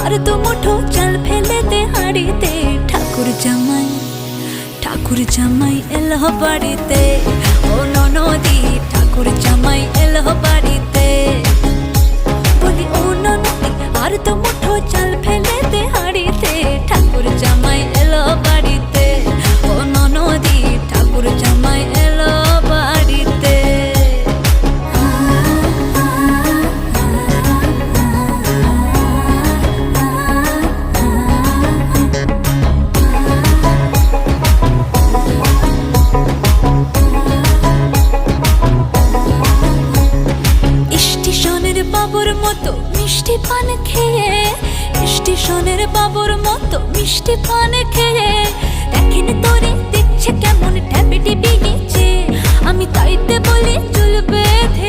আর তো মুঠো চাল ফেলে দে হাড়িতে। ঠাকুর জামাই এলো বাড়িতে, ও ননদি ঠাকুর জামাই এলো বাড়িতে। বলি ও ননদি আর তো মুঠো চাল ফেলে দে হাড়িতে। ঠাকুর জামাই এলো বাড়িতে, ও ননদি ঠাকুর জামাই এলো বাড়িতে। স্টেশনের বাবুর মতো মিষ্টি পান খেয়ে, স্টেশনের বাবুর মতো মিষ্টি পান খেয়ে, দেখেন তোরে দেখছে কেমন ট্যাপে টিপি নিচে। আমি তাইতে বলি চুল বেঁধে